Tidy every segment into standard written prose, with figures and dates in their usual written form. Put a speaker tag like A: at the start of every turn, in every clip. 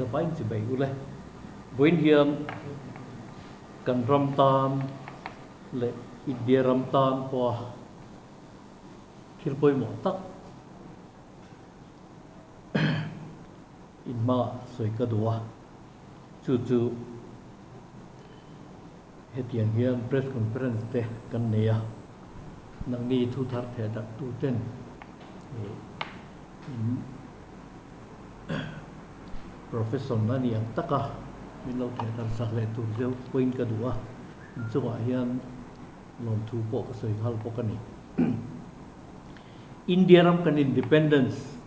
A: The bánh chỉ bảy ule Vĩnh hiền cần ram tan lệ India ram tan qua khi bôi mỏ tắc in ma soi ka dua chu chu hetiang hian press conference te kan neya nang ni thu thar the dak tu ten professor nani ang taka min lo the kan sak le tu zeu point ka dua chuwa hian lon thu po ka soi hal po kan ni India ram kan independence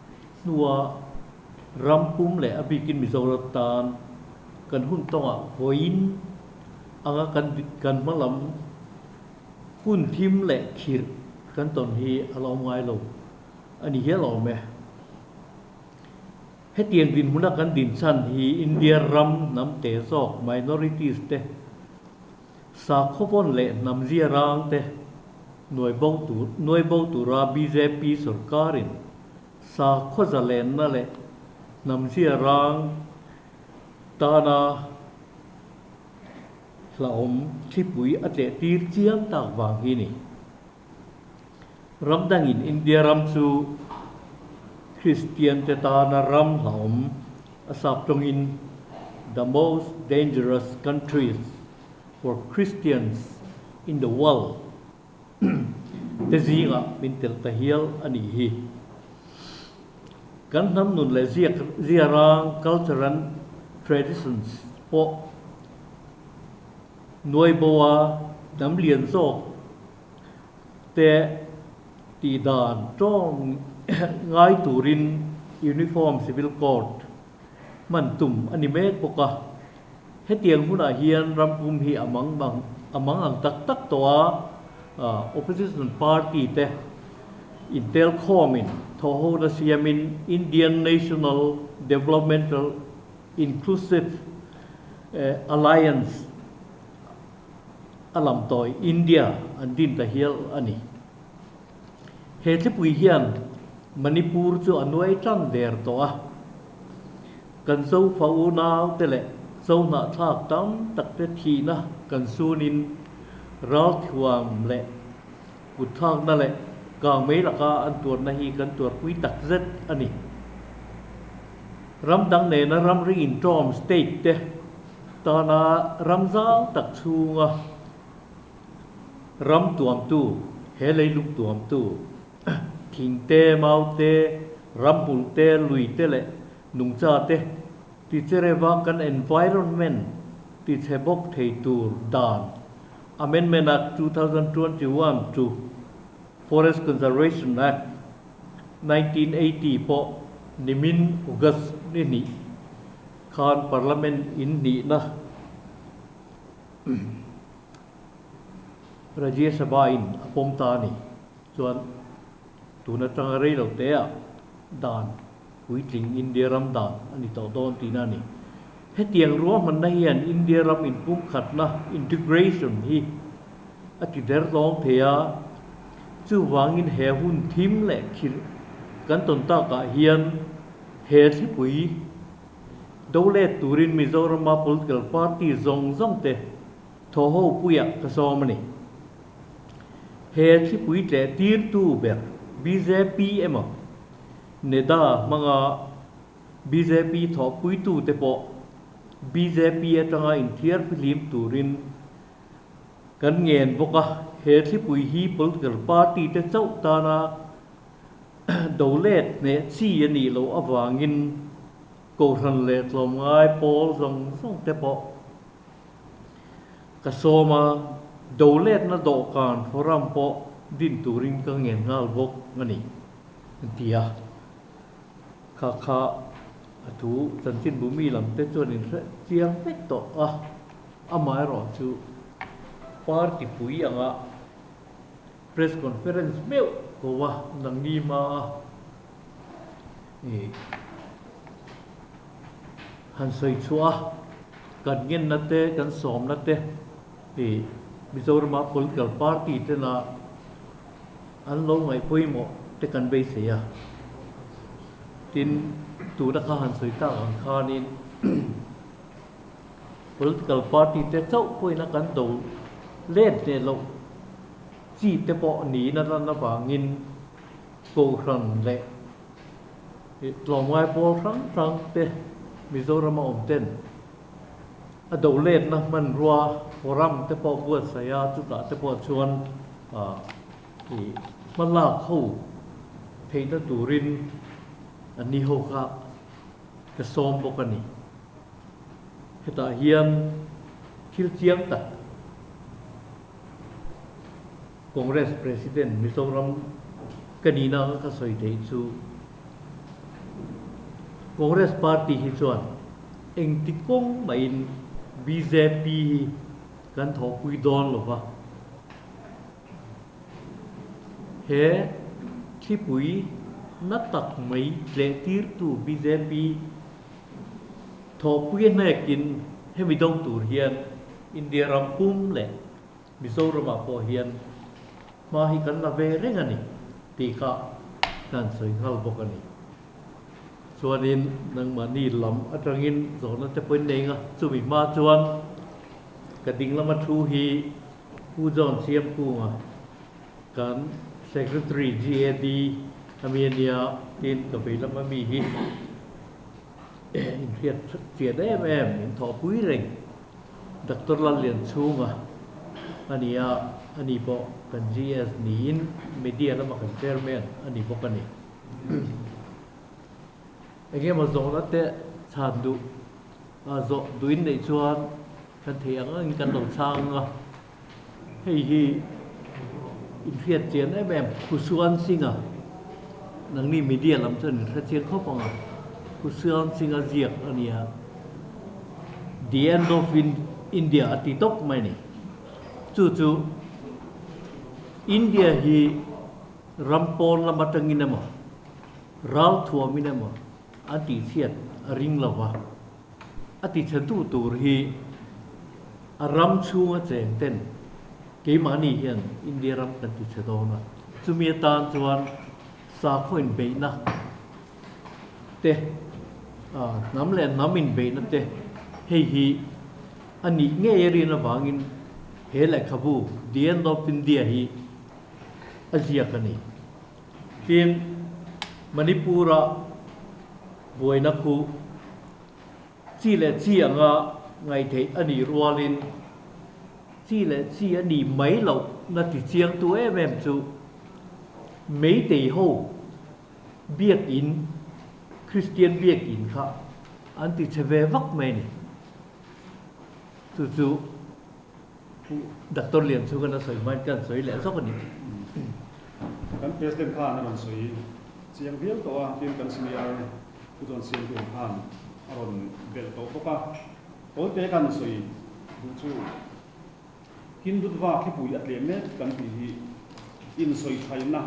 A: nuwa rampum le abikin mizoratan kan hun tonga hoin anga kan malam hun thim le khir kan ton hi alo ngai lo ani he lo me he tiang din huna kan din san hi India ram nam te sok minorities te sa khopon le nam zia rang te noi bau tu ra BJP sarkarin sa khozalen na le nam zia rang ta na laom thipui ate tir chiang tak wang hi ni ram dang in India ram chu Christian te ta na ram laom asap tong in the most dangerous countries for Christians in the world te zinga min tel tahial ani hi kan nam nun le zia rang cultural traditions po nuôi boa nắm liền zo te ti dan trong ngai turin uniform civil code man tum anime poka hetiang huna hian rampum hi amang ang tak toa opposition party te intel comin thoho da siamin Indian National Developmental Inclusive Alliance alam toy India andin tahial ani he thipui hian Manipur chu anuai tang der to a kan so fauna tele so na thak tam tak te thi na kan sunin ral thuam le uthang na le ka me la ka an tur na hi kan tur pui tak zet ani ram dang ne na ram ring in trom state te ta na ram zang tak chunga ram tuam tu he lei luk tuam tu thing te mau te ram pul te lui te le nung cha te ti chereva kan environment ti chebok thei tur dan amendment act 2021 to Forest Conservation Act 1980 po nimin ugas ni khan parliament in ni na Rajya Sabha in apong ta ni chuan tuna tangari lo te a dan huitling India ram dan ani to don tina ni hetiang ruam man na hian India ram in pum khat na integration hi ati der dong thea chu wangin he hun thim le khir kan ton ta ka hian he thipui dole turin Mizoram political party zong te thoho puya kasomani he thipui te tir tu ber BJP ema neda manga BJP tho pui tu te po BJP atanga in thiar film turin kan ngen boka he thipui hi political party te chau ta na dolet ne chi ani lo awangin ko ran le tlom ngai pol zong te po kasoma dolet na do kan foram po din turing ka ngen ngal bok ngani tia kha atu chanchin bumi lam te chon in chiang pek to amai ro chu party pui anga press conference meu ko wa nang ni ma han soi chua kan ngen na te kan som na te Mizoram political party te na an lo ngai pui mo te kan be se ya tin tu da kha han soi ta ang kha nin political party te chau poi na kan do len te lo chi te po ni na na wangin ko ran le tlomai po rang te Mizoram om ten a do len na man ruwa forum te po buat saya chu ta te po chuan thìมันลากเข้าเพนตูรินอันนี้เขาก็กระซอมบอกกันนี่เหตุเฮียนคิดเจียงตัดCongress President มิโซรัมกันนี่นะก็สวยเดชู Congress Party ที่ส่วนเองติกงมาอิน BJP กันทอคุยดอนหรอวะเฮที่ปุยนัดตักไม่เลตีร์ตู BJP ทอปุยน่ากินให้ไม่ต้องตูเฮียนอินเดียรัมพุ่มแหละมิโซรัมพอเฮียนมาให้กันละเวเร่งอันนี้ตีข้านั่นสวยขัลบอกกันนี่ส่วนนี้นังมานี่ลำอัตรินสอนนั้นจะเป็นเองอ่ะสุวิมาชวนกระดิ่งละมาทูฮีผู้จอนเสียมผู้อ่ะกันSecretary GAD อเมริกาทีนกับไปแล้วมันมีฮิอินเทียเสียได้แม่อินทอปุ้ยเร่งดักตร์ละเลียนชูงอ่ะอันนี้บอกกัน GS นี่อินมีเดียแล้วมากันเชอร์แมนอันนี้บอกกันนี่ไอ้เงี้ยมาส่งแล้วแต่ชาดูดูอินในชวนกันเถียงกันหลงช่างอ่ะให้ฮีอินเทียเจียนไอ้แบบผู้ส่วนสิงอ่ะนังนี่มีเดียลำเส้นถ้าเจียนเขาบอกผู้ส่วนสิงอ่ะเจียกอันนี้ฮะ The end of India ติดตกไหมนี่จู่ๆอินเดียฮีรัมพลละมาตั้งอินามะรัลทัวมินามะอันติเทียดริงละวะอันติเชตุตูร์ฮีรัมชูงะเจงเต้นกี่มานี่เห็นอินเดียรัมกันติดเชื้อโรคนะจุมีตานจวนสาขุนเบย์นะเตะน้ำแหลมน้ำมินเบย์นะเตะเฮีอันนี้เงี้ยรีนะบางินเฮลักขบูเดียนดอปินเดียฮีอาเซียกันนี่ทีมมณิปุระบวยนักคูจีเลจีอ่ะไงเทอันนี้รัวลินที่เลยที่อันนี้ไม่หลบนั่นที่เชียงตัวแม่จูไม่ตีหูเบียกอินคริสเตียนเบียกอินค่ะอันที่เชเววักไม่นี่จู่ๆดักต้นเรียนสู้กันนะสวยมันกันสวยแหลมสักคนนี้
B: กันเพรสเดนข้านั่นสวยเสียงเดียวตัวทีมกันสมีอาร์ผู้จนเสียงตัวข้านอารมณ์เบลโต้ก็โอ้เด็กกันสวยจู่กินดุดว่าขี้ปุ๋ยอัดเลี้ยงเนี่ยกันปีอินสวยไทยนะ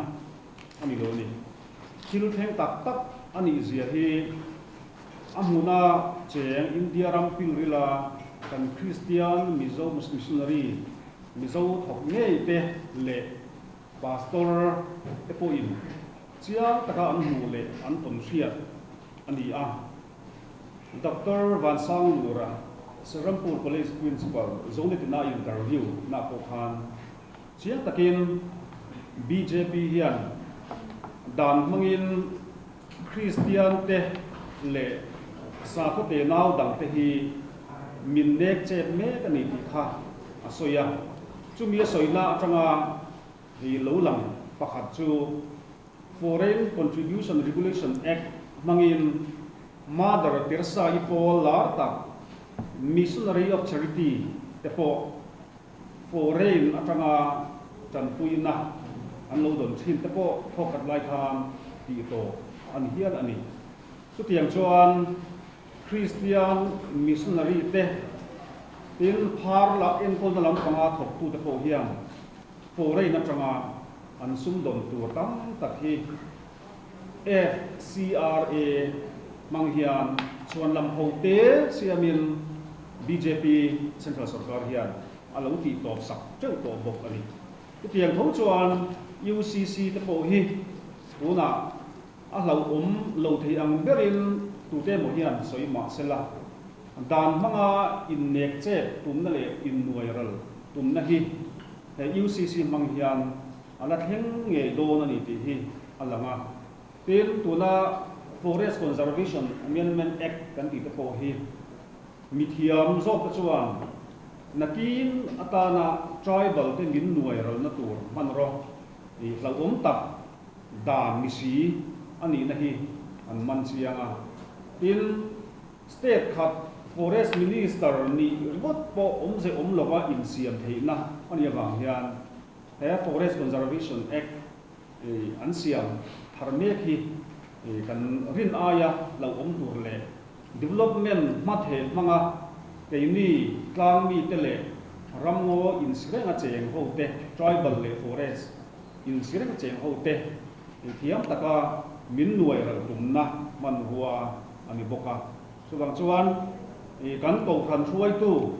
B: อันนี้โดนี่คิดแทงตักอันนี้เสียที่อามุนาเจงอินเดียรัมพิลริลากันคริสเตียนมิโซมุสลิมชันนารีมิโซถกเงี้ยเตะเละพาสตอร์เอโปอินเจ้าตะการอันหูเละอันต้นเชียอันนี้ดร.วันซังลูระSerampur College Principal Zone na interview na pokhan siya takin BJP hian dan mangin Christian te le sa ko te naw dang te hi min nek che me ka ni ti kha asoya chumi soila atanga hi lo lang pakhat chu Foreign Contribution Regulation Act mangin Mother Teresa Ipol larta Missionary of Charity tepo foreign atanga tanpuina anlo don thin tepo phokat lai kham ti to an hian ani chu tiang chuan Christian missionary te tin phar la en ko lam panga thok tu tepo hian foreign atanga an sum don tu tam takhi FCRA manghian chuan lam hote siamin BJP Central Sarkar hian alo ti top sak cheu to bok ani tiang tho chuan UCC te po hi tuna a lo lo thei ang berin tu te mo hian soi ma sela dan mga innek che tumna le in nuairal tumna hi he UCC manghian ala thleng nge do na ni ti hi alanga tin tuna Forest Conservation Amendment Act kan ti po hi mithiam zo ka chuan nakin atana tribal te min nuairal na tur manro ni hlawum tak dan misi ani na hi an man chianga tin state khat forest minister ni ribot po omse omlowa in siam theina ani awang hian he Forest Conservation Act an siam tharmek hi kan rin aya lo om tur le development mathe manga keini tlang mi tele ramngo in sirenga cheng hote tribal le forest in sirenga cheng hote thiam taka min nuai ral tumna man huwa ani boka chuwang chuan kan ko khan thuai tu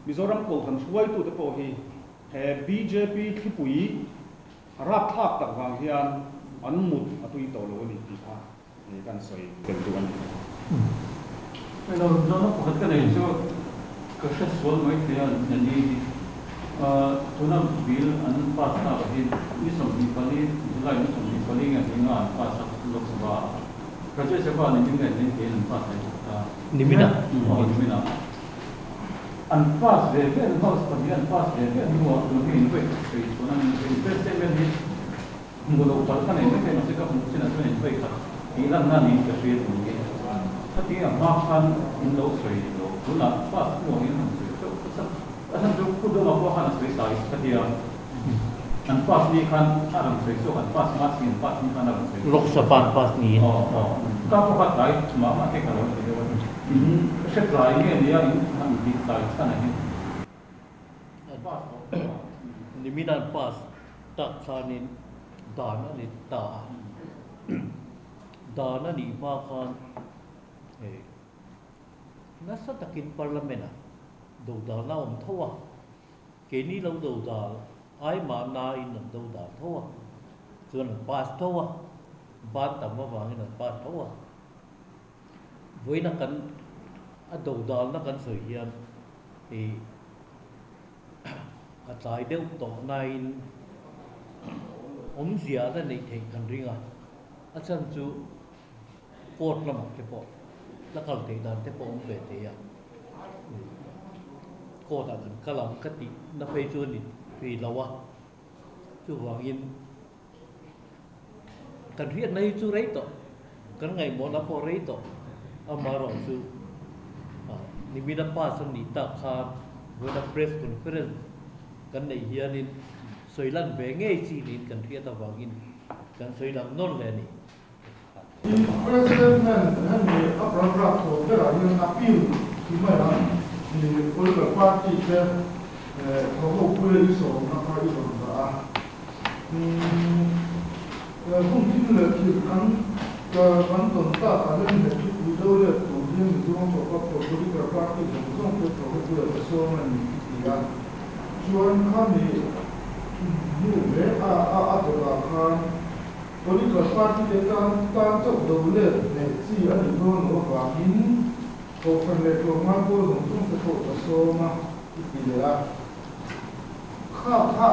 B: Mizoram ko khan thuai tu te po hi he BJP thipui rap thak tak wang hian an mut atui to lo ni ti kha kan soi ken tuan
C: Pero no pakhat ka nei so kasha sol mai thian nani tuna bill an pass na hin ni som ni pali julai ni som ni pali nga tinga an pass lok sabha Rajya Sabha ni jinga ni hin pass ta
A: Nimina.
C: nimina an pass de ke an pass pali an pass de ke ni wa no hin pe pe tuna ni president ni ngolo par ka nei ke no se ka mu sina tuna ni pe ka ilan na ni ka pe ni tapi ang makan indo soi do tuna pass mo hin asan jo kudo ma ko han soi sai katia an pass ni kan aram soi so kan pass mas ni pass ni kan aram soi
A: Lok Sabha pas ni.
C: ka ko hat dai ma ke ka lo ni se trai ni ni ya han di sai sana ni
A: Nimina pas tak kanin dana ni ta. Dana ni makan nasa takin parliament do dana thawa keni lo do da ai ma na in do da thawa chuan pas thawa ban tam ma wang in pas thawa voina kan a do da na kan soi hian a tlai deuh tawh nain zia da nei thei kan ringa a chan chu court lama te pawh lakal thei dan te pawh ve te ya court an kalam kati na phei chu ni tui lawa chu wangin kan riat nei chu rei to kan ngai mo na po rei to amaro chu nimina pa san ni ta kha wena press conference kan nei hianin soilan ve nge chi nin kan riat awangin kan soilam non le ni
D: President han ni Abraham Rato there are you appeal to my the political party there ho pule so na pa iso da hum tin le ki kan ka kan ton ta ta le ni ki do le to ni do so ko political party so ko pule so na ni ya chuan kha ni ni le a to la khan political party de kan chok do le ne chi ani do no wa in ko kan le ko ma ko no so ko so ma ki le la kha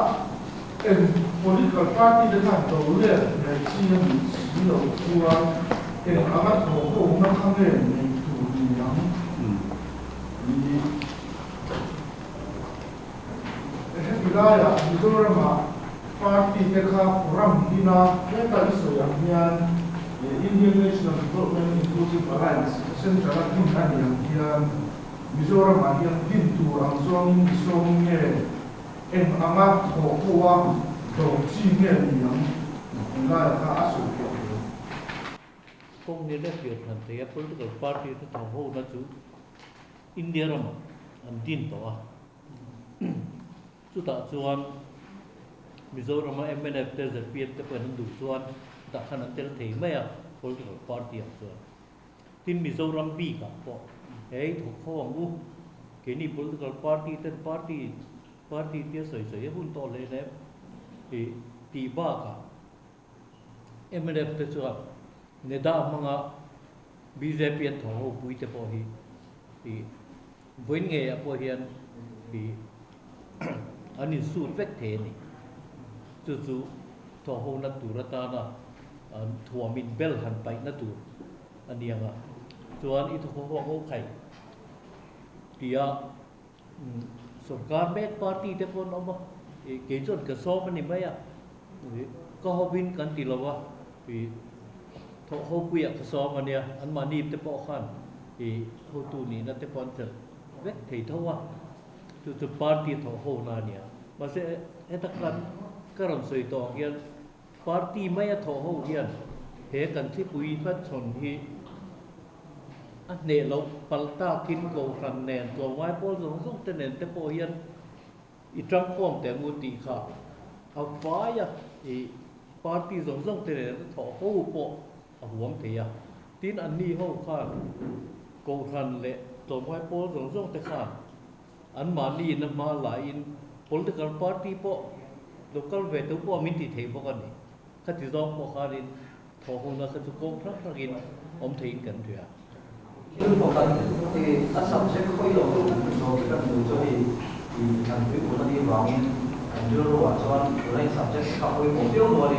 D: en political party de kan do le ne chi ani chi no chuan en ama to ko na kha ne ni tu ni yang ni Hidayah itu nama parti mereka orang Hina mereka isu yang Indian National Development Inclusive Alliance secara Hina yang Mizoram yang pintu langsung songnya amat kuat dongcinya yang enggak asal
A: kong ni le fiat han te political party te thaw ho na chu India ram an din to chu ta chuan Mizoram MNF te ze piet te pen du chuan ta khan tel thei mai a political party a chuan tin Mizoram bi ka po ei tho khawang u ke ni political party te party te soi soi hun to le ne ti ba ka MNF te chuan ne da manga BJP tho ho pui te po hi với nghề ở phố hiền thì anh nhìn sụt vết thế này chú thọ hồ nát tù ra ta na thua mình bel hẳn bay nát tù anh đi à cho anh ít hồ hồ khai thìสงการแบกปาร์ตี้แต่คนเอามาเกี่ยจนกระสอบมันนี่ไม่ก็เขาวินกันตีเราวะเขาเปียกกระสอบมันเนี่ยอันมานีบแต่ปอขันเขาตูนี่นั่นแต่คนเถอะเวกเที่ยวว่าจุดปาร์ตี้เขาหน้าเนี่ยมาเสียให้ตะกันก็รำสวยต่อเงี้ยปาร์ตี้ไม่เขาเงี้ยเหตุกันที่ปุยพัดชนที่อันเนี่ยเราปัลตาทิ้งโกขันแนนตัวไว้พอสงสงแต่เนนแต่พอเฮียนอีจังฟอมแต่มูติขาเอาฟ้าอ่ะปาร์ตี้สงสงแต่เนนถอเขาปะเอาหวงเทียทีนอันนี้เขาขาดโกขันเละตัวไว้พอสงสงแต่ขาดอันมาลีนมาหลายอิน political party ปะ local เวทุปะมิติเทปกันนี่ข้าที่ต้องปะขาดินถอคนละข้าจะโกงพระกินอมเทียนกันเถอะ
E: 因為個subject 區度都唔錯，跟住所以近幾個嗰啲話面，近咗都話咗，嗰啲 subject 及佢目標我哋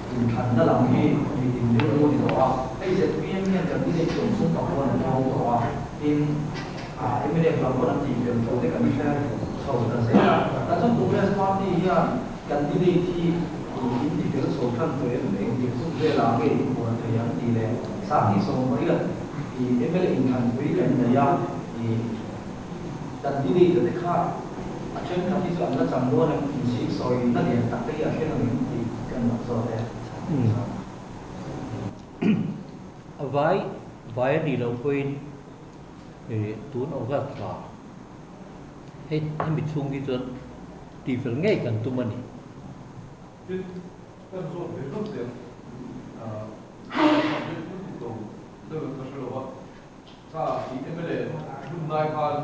E: 近得諗起，近咗我哋就話，呢隻邊就啲你做中國可能有嘅話，邊因為你講嗰陣時就做啲咁嘅錯嘅事，但係做咩part啲啊，近啲啲啲啲嘅錯分對唔明，亦都係嗱嘅，無論係有啲咧，三啲數嗰啲嘅。MLA inkan beri dan daya dan diri dekat action kami tu adalah campuran yang isi soal nanti yang tak ada action yang dikan soal
A: vai đi đâu quên để tuôn ở gạt xả hết bị chung cái chuyện thì phải nghe cần tụi mình
C: 这个可是的话，他以 MLA รุ่นนายพาน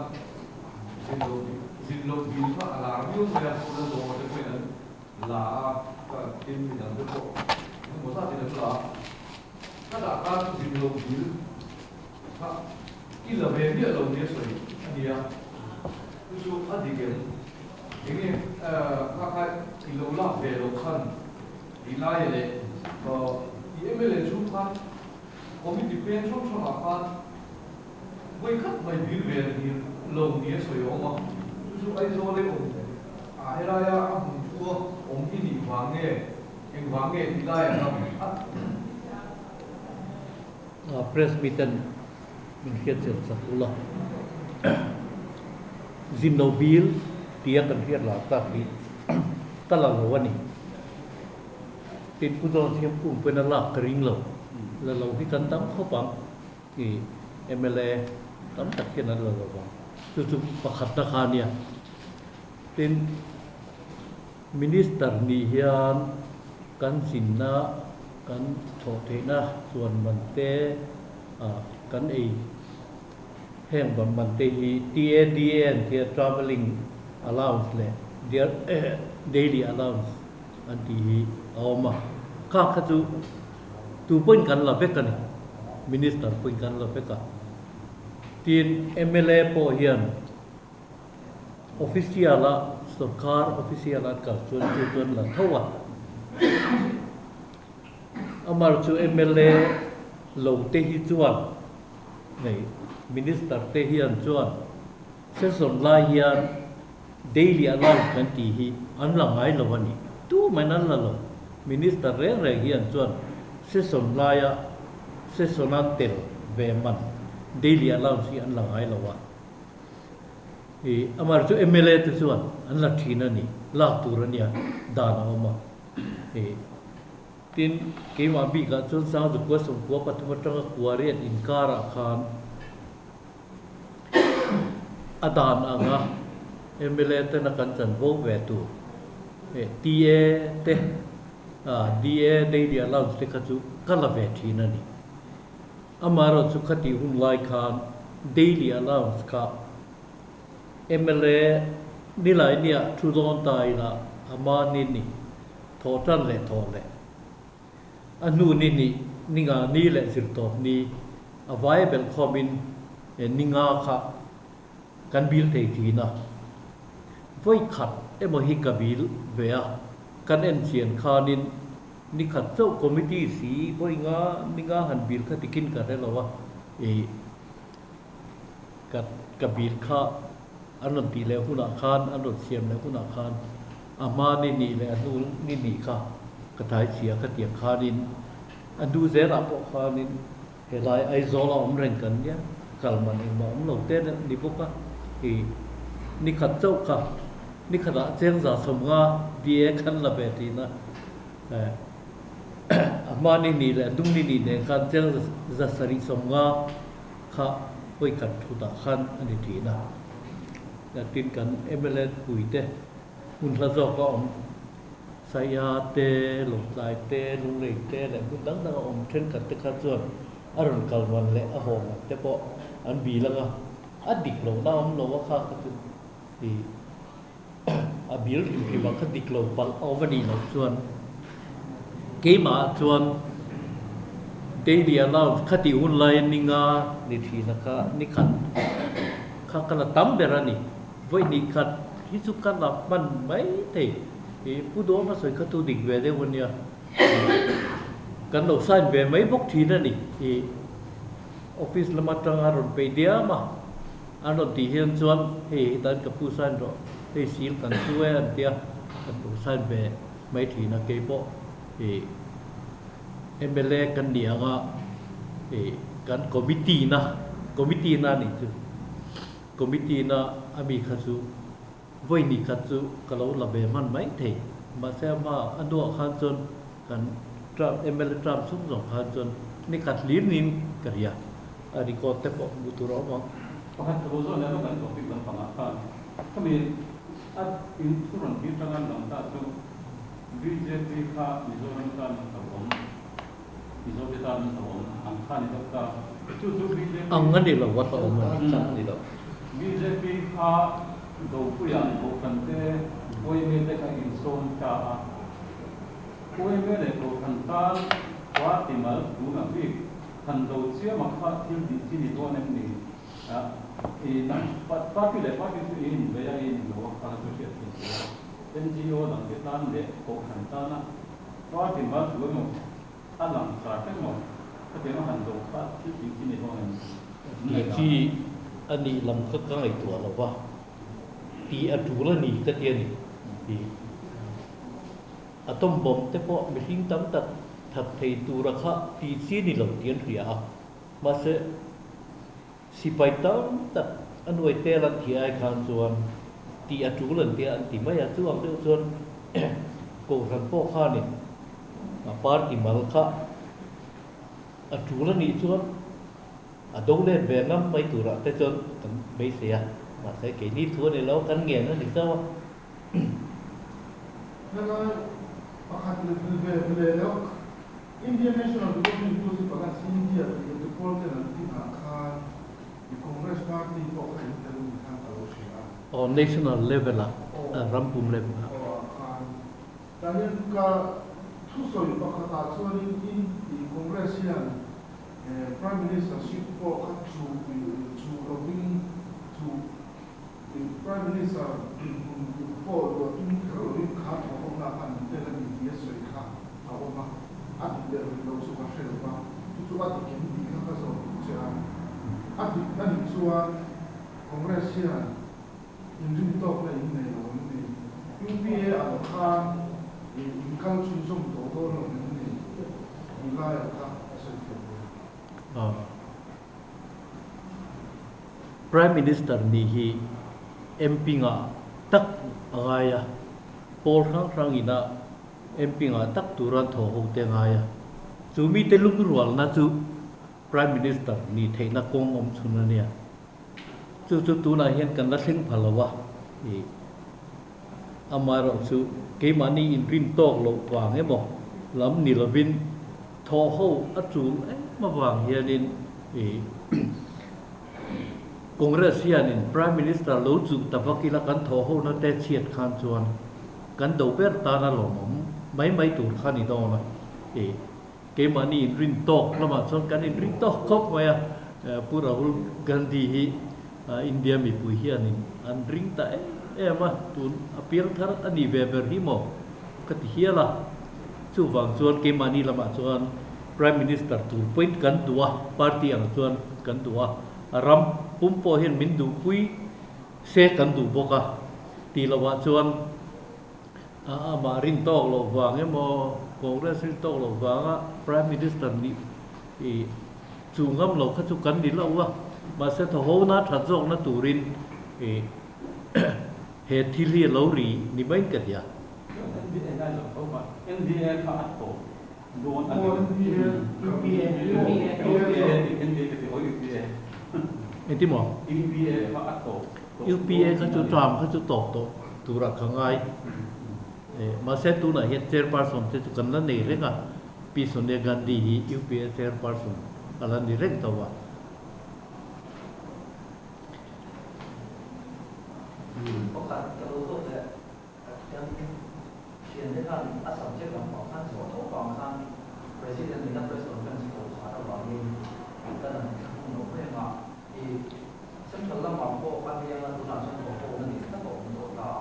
C: สินโลบินพระลาวิวเสียคนละตัวจะเป็นลาก็กินอย่างเดียวทั้งหมดที่นั่นละถ้าด่าการสินโลบินถ้าอีละเวียนเนี่ยเราเนี่ยสวยอันนี้อ่ะคืออันนี้เก่งอย่างนี้ถ้าใครอีโลล่าเวโลคันอีไล่เลยก็อี MLA ชุดพันผมมีเป็นช่วงอาการไม่คัดไม่บินเวียนที่ลงนี้สวยออกมาช่วงไอ้โซ่เลยผมให้ได้อะผมชัวผมที่ดีวางเงี้ยเองวางเงี้ยที่ได้ครับ
A: press meeting มันเขียนเสร็จสักละซินโนบิลเตียกันเขียนหลักตาปีตลอดวันนี้ติดผู้ดำเนินกุ้งเป็นหลักกริ่งเราแล้วเราที่กันตั้มเข้าปังที่ MLA ตั้มตักเขียนนั่นเราปังจุดประคัตนาคาเนี่ยเป็นมินิสเตอร์นิยานกันสินนะกันโถเทนะส่วนมันเตกันแห่งมันเตฮี TADN ที่ traveling allowance เลย daily allowance อันที่เอามาข้าขจูตูเปิ้นกันละเบกันมินิสเตอร์เปิ้นกันละเบกันทีน MLA พอเฮียน official ละสกา official ละกับส่วนละเท่าไหร่อามาจู MLA ลงเตหิจวนในมินิสเตอร์เตหิอันจวนเส้นส่วนลายเฮียน daily allowance กันที่ฮีอันหลังไงละวันนี้ตู้ไม่นั่นละละมินิสเตอร์เร่งเฮียนจวนเส้นส่วนลายเส้นส่วนนั้นเตลเวมัน daily allowance อันหลังไงละวะอามาจู MLA ตัวจวนอันละทีนั่นนี่ลากตัวเนี่ยดานเอามาtin kema bi ka chon sa du ko som ko patuma tanga kuarian inkara khan adan anga MLA te na kan chan vo ve tu ta te da daily allowance te ka chu kala ve thi na ni amaro chu khati hun lai khan daily allowance ka MLA ni lai nia thu don tai la ama ni ni tho tan le tho le anu ni ninga ni le sirtop ni available common ninga kha kan bil thei thina voi khat emo hi ka bil ve a kan en chian khanin ni khat chau committee si voi nga han bil kha tikin ka re lawa e ka bil kha anon ti le huna khan anon siam le huna khan ama ni le anu ni kha ka thai chia ka tiang khanin adu zera po khanin helai ai zola reng kan ya kalman ma lo te ni boka e ni khat chau kha ni khada cheng za somga die khan la be ti na ama ni le dung ni ne kan cheng za sari somga kha hoi kan thu da khan ani ti na ya tin kan ml puite un la zo ko om saya te lok lai te lung le te le kun dang om then kan te kha chuan aron kalwan le a hom te po an bi langa adik lo na om lo kha ka tu ti a bil ki ba kha dik lo pal ovani lo chuan ke ma chuan daily allowance khati un lai ninga ni thi na kha ni khat kha kala tam berani voi ni khat hi chu kala man mai te e pu do ma soi kha tu dik ve de won ya kan lo sai ve mai bok thi na ni e office lama tang aron pe dia ma anon ti hian chuan he dan ka pu san ro te sil kan suwe an tia kan lo sai ve mai thi na ke po e MLA kan dia nga kan committee na ni chu committee na ami khasu voi ni khasu kalau la be man mai the ma se ma ando khan chon kan trap MLA trap sum jong khan chon ni khat lir nin karia ari ko te po buturo ma
C: pakat rozo le kan topic kan panga ka kami at in turan bi tangan lang ta tu BJP kha mizoram kan tabom mizoram kan tabom ang khan ni ta tu BJP
A: ang ngani lo wat om sa ni lo
C: BJP kha do puyan ko kan te oi me te ka in son ta oi me le ko kan ta wa ti mal tu na bi kan do chia ma kha til di ti ni do nem ni a e na pa pi le pa pi tu in be ya in lo ka tu che NGO lang ke tan le ko kan ta na wa ti mal tu mo alang sa ke mo ka te no han do pa til di ti ni do nem
A: ที่อันนี้ลำก็ใกล้ตัวเราว่าตีอัดรูละนี่ก็เตียนี่ตีอะต้มบ่มแต่พอไม่ทิ้งตั้งแต่ถัดไทยตัวราคาตีซีนี่เราเตียนเรียมาเสสิไปตั้งแต่อันไว้แต่ละที่ไอ้คานส่วนตีอัดรูละเตียนตีไม่อยากช่วงเดียวส่วนโกรันพ่อข้านี่มาปาร์ติมาลข้าอัดรูละนี่ส่วนđông lên về ngắm mấy tủ rạ tới chân mấy xe mà sẽ kể đi thua này lâu cắn nghiền nó thì sao
D: nên là pakat về đó Indian National Democratic Party pakat India the president and the Khan the Congress Party pakat Indian Khan kalau siapa
A: national level lah rampung level
D: Khan dan yang ka tusoi pakat asuhan in the Congress yang Prime Minister support to bring to the Prime Minister for the incoming cut of the pandemic yesterday cut our at the level of Australia to what can be because of at the time to Congress here in the top in the UPA and Khan in country some total in the
A: Prime Minister ni hi MP nga tak angaya Paul rang ina MP nga tak turan tho ho te ngaya chu mi te lung rual na chu Prime Minister ni theina kong om chuna nia chu tu na hian kan la thing phalawa e amaro chu ke mani in rin tok lo wang emo lam ni lovin tho ho atu ma wang hianin e Congress hianin Prime Minister lo chu tapakila kan tho ho na te chiat khan chuan kan do per ta na lo mom mai tur khani do na e ke mani rin tok lama chon kan in rin tok khop maya pura hul gandhi hi อินเดียมีปุยเฮียนินอันริงตามาตุนอภิรัตน์อันนี้เวเบอร์ฮิโมก็ที่เฮียละจู่ฟังส่วนเกมานีละมาส่วน Prime Minister ตูนpoint กันตัวพรรคอังส่วนกันตัวรำปุ่มโพเห็นมินดูคุยเสกันดูบกะตีละว่าส่วนมารินโตกโลฟังโมคงเรื่องรินโตกโลฟังPrime Minister นี่จู่งำเราขัดกันดีแล้ววะมาเสถาวนาทัดจงนาตูรินเหตุที่เรียเรารีนี่ไม่กันยา
C: NDA ได้หรอเขาว่า NDA ขาดโตโดนอัน
D: โอ้
C: นี้
D: NDA
C: NDA คือโอ้ UPA
A: เอ็นที่หมอ
C: UPA ขาดโต
A: UPA เขาจะทำเขาจะตอบตัวตัวรักขังไงมาเสตัวน่ะเหตุเจอร์ปาร์สอนเสตุกันนั่นเองอ่ะปีส่วนเดียกันดี UPA เจอร์ปาร์สอนอะไรนี่เร่งตัว
E: โอกาสจะรู้ตัวเนี่ยยังเขียนได้ท่านอาสาเจ้าของท่านสอทกองท่าน President และ President เป็นสิ่งที่สาระเองแต่หนูเรียกว่าอีซึ่งฉันละหมาดพวกการเรียนและตุลาฉันบอกพวกนั้นถ้าบอกมันตัวตา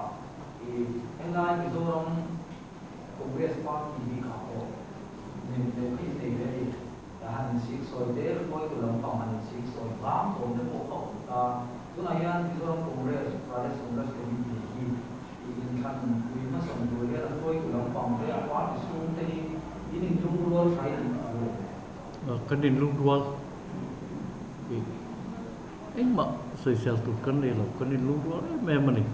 E: อียังไงมีตัวรองคงเรียกว่าที่มีข่าวนี่เดี๋ยวพี่ตีเลยแต่หันสิกซอยเดลคอยตุลาฟังหันสิกซอยล้างผมจะบอกเขาตาตัวนั้นยังมีตัวรองคงเรียกว่าได้สมรสกับมีที่อีกขั้นมีมาส่งตัวเรียกคอยตุลาฟังเรียกว่าที่สูงที่ini jumlah saya
A: kan din lu dual mak sosial tu kan ni lo kan din lu dual memang ni